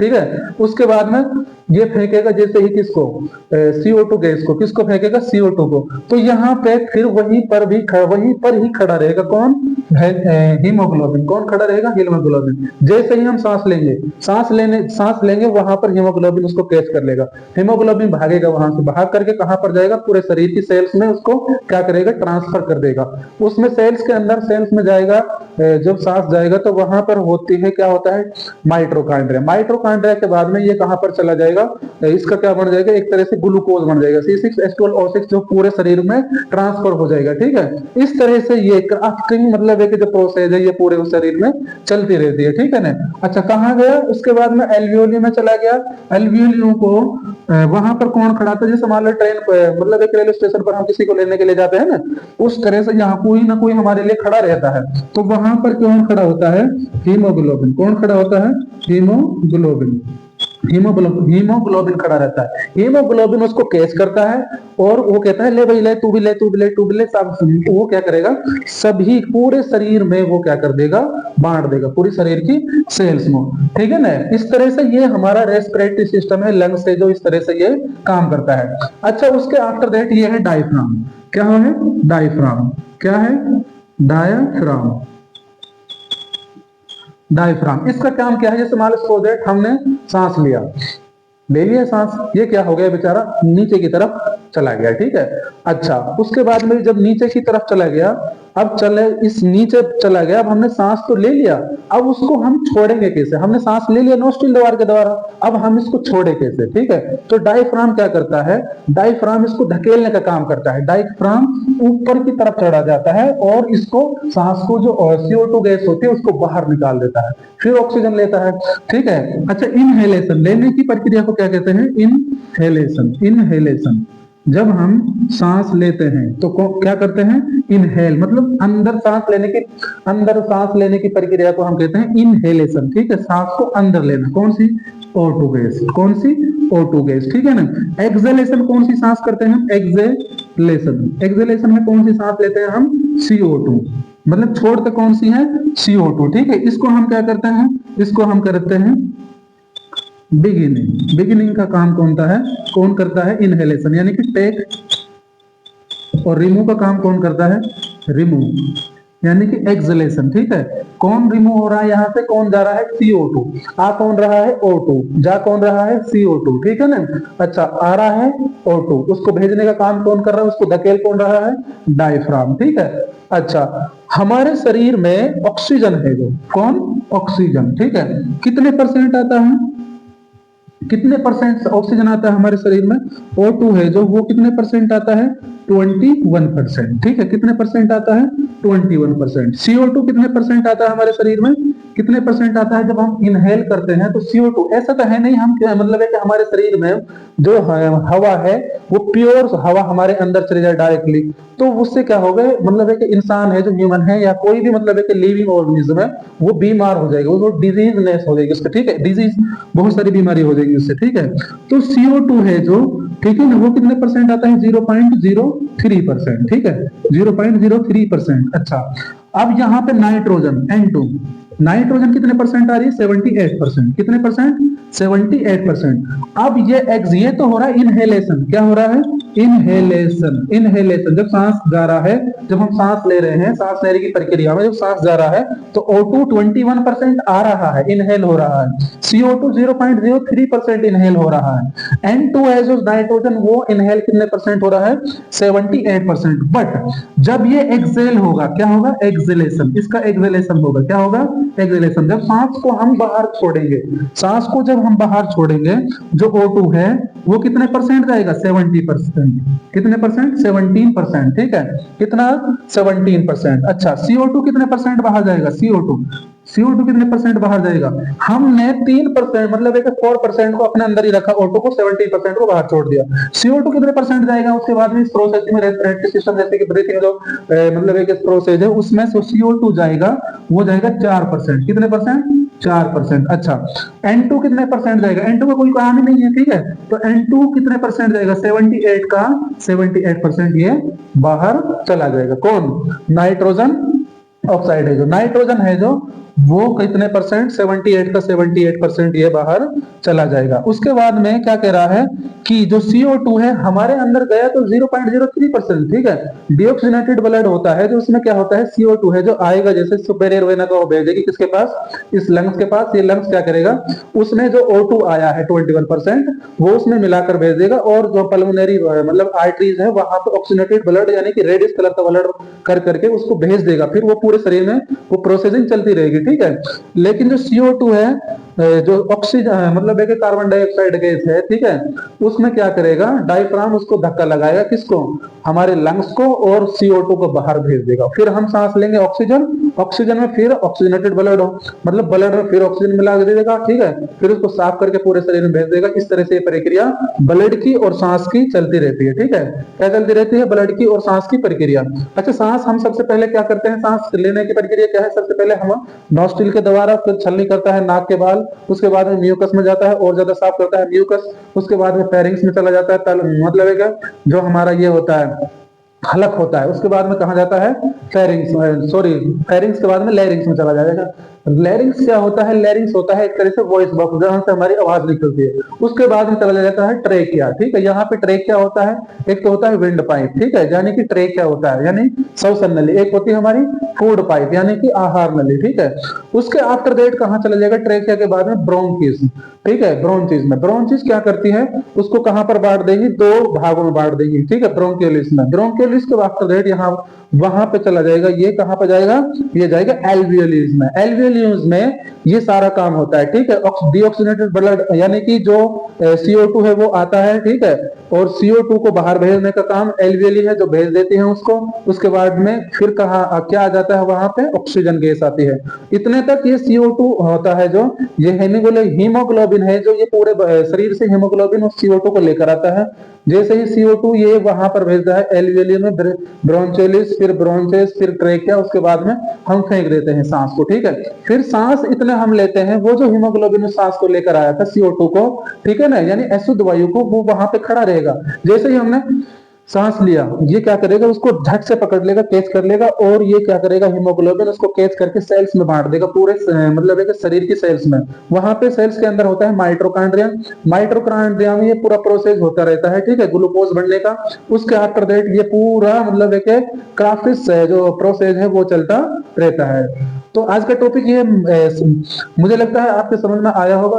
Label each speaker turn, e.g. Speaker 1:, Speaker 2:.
Speaker 1: ठीक है। उसके बाद में ये फेंकेगा जैसे ही किसको, CO2 गैस को, किसको फेंकेगा, CO2 को। तो यहाँ पे फिर वहीं पर ही खड़ा रहेगा कौन, हीमोग्लोबिन। कौन खड़ा रहेगा, हीमोग्लोबिन। जैसे ही हम सांस लेंगे वहां पर हीमोग्लोबिन उसको कैच कर लेगा। हीमोग्लोबिन भागेगा, वहां से भाग करके कहां पर जाएगा, पूरे शरीर की सेल्स में उसको क्या करेगा, ट्रांसफर कर देगा। उसमें सेल्स के अंदर, सेल्स में जाएगा, जब सांस जाएगा तो वहां पर होती है, क्या होता है, माइटोकॉन्ड्रिया। माइटोकॉन्ड्रिया के बाद में ये कहां पर चला जाएगा, इसका क्या बन जाएगा, एक तरह से ग्लूकोज बन जाएगा, C6H12O6 जो पूरे शरीर में ट्रांसफर हो जाएगा। ठीक है, इस तरह से ये क्राफ्टिंग मतलब है कि जो प्रोसेस है ये पूरे उस शरीर में चलती रहती है। ठीक है ना। अच्छा, कहाँ गया, उसके बाद में एल्वियोली में चला गया। एल्वियोलियों को वहां पर कौन खड़ा था, जैसे मान लो ट्रेन मतलब एक रेलवे स्टेशन पर हम किसी को लेने के लिए जाते हैं ना, उस तरह से यहाँ कोई ना कोई हमारे लिए खड़ा रहता है। तो वहां पर कौन खड़ा होता है, हीमोग्लोबिन। कौन खड़ा होता है, हीमोग्लोबिन। हीमोग्लोबिन खड़ा रहता है। हीमोग्लोबिन उसको कैच करता है और वो कहता है ले भाई ले, तू भी ले, तू भी ले, तू भी ले। सब वो क्या करेगा, सभी पूरे शरीर में वो क्या कर देगा, बांट देगा पूरी शरीर की सेल्स में। ठीक है ना। इस तरह से ये हमारा रेस्पिरेटरी सिस्टम है, लंग्स से जो इस तरह से ये काम करता है। अच्छा, उसके आफ्टर दैट ये है डायफ्राम। क्या है, डायफ्राम। क्या है, डायफ्राम। डायफ्राम, इसका काम क्या है, जैसे मान लो सपोज हमने सांस लिया, ले लिया सांस, ये क्या हो गया बेचारा, नीचे की तरफ चला गया। ठीक है। अच्छा, उसके बाद में जब नीचे की तरफ चला गया, अब चले इस नीचे चला गया, अब हमने सांस तो ले लिया, अब उसको हम छोड़ेंगे कैसे, हमने सांस ले लिया नोस्ट्रिल द्वार के द्वारा, अब हम इसको छोड़े कैसे। ठीक है, तो डायफ्राम क्या करता है, डायफ्राम इसको धकेलने का काम करता है। डायफ्राम ऊपर की तरफ चढ़ा जाता है और इसको सांस को जो CO2 गैस होती है उसको बाहर निकाल देता है, फिर ऑक्सीजन लेता है। ठीक है। अच्छा, इनहेलेशन, लेने की प्रक्रिया को क्या कहते हैं, इनहेलेशन। इनहेलेशन, जब हम सांस लेते हैं तो क्या करते हैं, इनहेल, मतलब अंदर सांस लेने की प्रक्रिया को हम कहते हैं इनहेलेशन। ठीक है, सांस को अंदर लेना, कौन सी, O2 गैस। कौन सी, O2 गैस। ठीक है ना। एक्सहेलेशन, कौन सी सांस करते हैं हम, एक्सहेलेशन। एक्सहेलेशन में कौन सी सांस लेते हैं हम, CO2, मतलब छोड़ते कौन सी है, CO2। ठीक है, इसको हम क्या करते हैं, इसको हम करते हैं बिगिनिंग। बिगिनिंग का काम कौन करता है, इनहेलेशन, यानी कि टेक। और रिमूव का काम कौन करता है, रिमूव, यानी कि एक्सहेलेशन। ठीक है, कौन रिमूव हो रहा है यहाँ से, कौन जा रहा है, CO2। आ कौन रहा है, O2, जा कौन रहा है, CO2। ठीक है ना। अच्छा, आ रहा है O2, उसको भेजने का काम कौन कर रहा है, उसको धकेल कौन रहा है, डायफ्राम। ठीक है। अच्छा, हमारे शरीर में ऑक्सीजन है जो, कौन, ऑक्सीजन। ठीक है, कितने परसेंट आता है, कितने परसेंट ऑक्सीजन आता है हमारे शरीर में, O2 है जो, वो कितने परसेंट आता है, 21%। ठीक है, कितने परसेंट आता है, 21%। CO2 कितने परसेंट आता है हमारे शरीर में, कितने परसेंट आता है, जब हम इनहेल करते हैं तो CO2, ऐसा तो है नहीं हम मतलब है कि हमारे शरीर में जो हवा है वो प्योर हवा हमारे अंदर चली जाए डायरेक्टली, तो उससे क्या होगा, मतलब है कि इंसान है जो ह्यूमन है या कोई भी मतलब है कि लिविंग ऑर्गेनिज्म है, वो बीमार हो जाएगा, वो डिजीजनेस हो जाएगी उसका। ठीक है, डिजीज, बहुत सारी बीमारी हो जाएगी उससे। ठीक है, तो CO2 है जो, ठीक है ना, वो कितने परसेंट आता है, 0.03%। ठीक है, 0.03%। अच्छा, अब यहाँ पे नाइट्रोजन, N2, नाइट्रोजन कितने परसेंट आ रही है, 78%। कितने परसेंट, 78%। अब ये तो हो रहा है इनहेलेशन। क्या हो रहा है, इनहेलेशन। इनहेलेशन, जब सांस जा रहा है, जब हम सांस ले रहे हैं, सांस लेने की प्रक्रिया में जब सांस जा रहा है तो O2 21% आ रहा है, इनहेल हो रहा है। CO2 0.03% इनहेल हो रहा है। N2 है जो नाइट्रोजन, वो इनहेल कितने परसेंट हो रहा है, 78%। बट जब ये एक्सेल होगा, क्या होगा, एक्सेलेशन, इसका एक्सेलेशन होगा। क्या होगा, एक्सेलेशन, जब सांस को हम बाहर छोड़ेंगे, सांस को जब हम बाहर छोड़ेंगे, जो O2 है वो कितने परसेंट जाएगा, 70%। कितने परसेंट, 17%। ठीक है, कितना, 17%। अच्छा, CO2 कितने परसेंट बाहर जाएगा, CO2 कितने परसेंट बाहर जाएगा, हमने 3% मतलब एक 4% को अपने अंदर ही रखा, O2 को 70% को बाहर छोड़ दिया। CO2 कितने परसेंट जाएगा उसके बाद में, इस प्रोसेस में रेस्पिरेटरी सिस्टम जैसे कि ब्रीथिंग जो मतलब एक प्रोसेस है, उसमें से CO2 जाएगा, वो जाएगा 4%। कितने परसेंट, 4%। अच्छा, N2 कितने परसेंट जाएगा, N2 का कोई काम ही नहीं है। ठीक है, तो N2 कितने परसेंट जाएगा, 78 का 78% ये बाहर चला जाएगा। कौन, नाइट्रोजन ऑक्साइड है जो, नाइट्रोजन है जो वो कितने परसेंट, 78 का 78% ये बाहर चला जाएगा। उसके बाद में क्या कह रहा है कि जो CO2 है हमारे अंदर गया तो 0.03%, ठीक है। डिऑक्सीनेटेड ब्लड होता है जो उसमें क्या होता है, CO2 है जो आएगा जैसे सुपेरियर वेना को भेजेगी किसके पास, इस लंग्स के पास। ये लंग्स क्या करेगा, उसमें जो O2 आया है 21% वो उसमें मिलाकर भेज देगा, और जो पल्मोनरी मतलब आर्टरीज है वहां पे ऑक्सीनेटेड ब्लड यानी कि रेडिश कलर का ब्लड कर करके उसको भेज देगा। फिर वो पूरे शरीर में वो प्रोसेसिंग चलती रहेगी, ठीक है। लेकिन जो CO2 है, जो ऑक्सीजन मतलब एक कार्बन डाइऑक्साइड गैस है, ठीक है, उसमें क्या करेगा, डायफ्राम उसको धक्का लगाएगा, किसको, हमारे लंग्स को, और CO2 को बाहर भेज देगा। फिर हम सांस लेंगे ऑक्सीजन, ऑक्सीजन में फिर ऑक्सीजनेटेड ब्लड हो मतलब ब्लड में फिर ऑक्सीजन मिला दे देगा, ठीक है, फिर उसको साफ करके पूरे शरीर में भेज देगा। इस तरह से ये प्रक्रिया ब्लड की और सांस की चलती रहती है, ठीक है। क्या चलती रहती है, ब्लड की और सांस की प्रक्रिया। अच्छा, सांस हम सबसे पहले क्या करते हैं, सांस लेने की प्रक्रिया क्या है, सबसे पहले हम नॉस्ट्रिल के द्वारा, फिर छलनी करता है नाक के बाल, उसके बाद में म्यूकस में जाता है और ज्यादा साफ करता है म्यूकस, उसके बाद में फेरिंग्स में चला जाता है, मतलब है क्या, जो हमारा ये होता है हलक होता है, उसके बाद में कहा जाता है फेरिंग्स, सॉरी फेरिंग्स के बाद में लैरिंग्स में चला जाएगा। लैरिंग्स क्या होता है, लैरिंग्स होता है एक तरह से वॉइस बॉक्स जहां से हमारी आवाज निकलती है। उसके बाद में चला जाता है ट्रेकिया, ठीक है। यहाँ पे ट्रेकिया होता है, एक तो होता है विंड पाइप, ठीक है, यानी कि ट्रेकिया होता है यानी श्वसन नली, एक होती है हमारी फूड पाइप यानी कि आहार नली, ठीक है। उसके आफ्टर दैट कहाँ चला जाएगा, ट्रेकिया के बाद में ब्रोंकिस, ठीक है। ब्रोंचिस में, ब्रोंचिस क्या करती है, उसको कहां पर बांट देगी, दो भागों में बांट देगी, ठीक है, ब्रोंकियोलिस में। ब्रोंकियोलिस के आफ्टर दैट यहाँ वहां पे चला जाएगा, ये कहां पर जाएगा, ये जाएगा एल्वियोलिस में। एल्वियोलिस में ये सारा काम होता है, ठीक है। डीऑक्सीनेटेड ब्लड यानी कि जो CO2 है वो आता है, ठीक है, और CO2 को बाहर भेजने का काम एल्वियोली है जो भेज देती है उसको। उसके बाद में फिर कहा क्या आ जाता है, वहां पे ऑक्सीजन गैस आती है। इतने तक ये CO2 होता है, जो ये हीमोग्लोबिन है जो ये पूरे शरीर से हीमोग्लोबिन और CO2 को लेकर आता है। जैसे ही CO2 ये वहां पर भेजता है एल्वियोली में, ब्रोंचोलिस, फिर ब्रोंचेस, फिर ट्रेकिया, उसके बाद में हम फेंक देते हैं सांस को, ठीक है। फिर सांस इतने हम लेते हैं, वो जो हीमोग्लोबिन सांस को लेकर आया था CO2 को, ठीक है ना, यानी अशुद्ध वायु को, वो वहां पे खड़ा रहेगा। जैसे ही हमने सांस लिया, ये क्या करेगा, उसको झट से पकड़ लेगा, कैच कर लेगा, और ये क्या करेगा, हीमोग्लोबिन उसको कैच करके सेल्स में बांट देगा, पूरे मतलब है शरीर की सेल्स में। वहां पे सेल्स के अंदर होता है माइटोकॉन्ड्रिया, माइटोकॉन्ड्रिया में ये पूरा प्रोसेस होता रहता है, ठीक है, ग्लूकोज बनने का। उसके आफ्टर दैट ये पूरा मतलब है कि क्राफ्टिस जो प्रोसेस है वो चलता रहता है। तो आज का टॉपिक ये मुझे लगता है आपके समझ में आया होगा।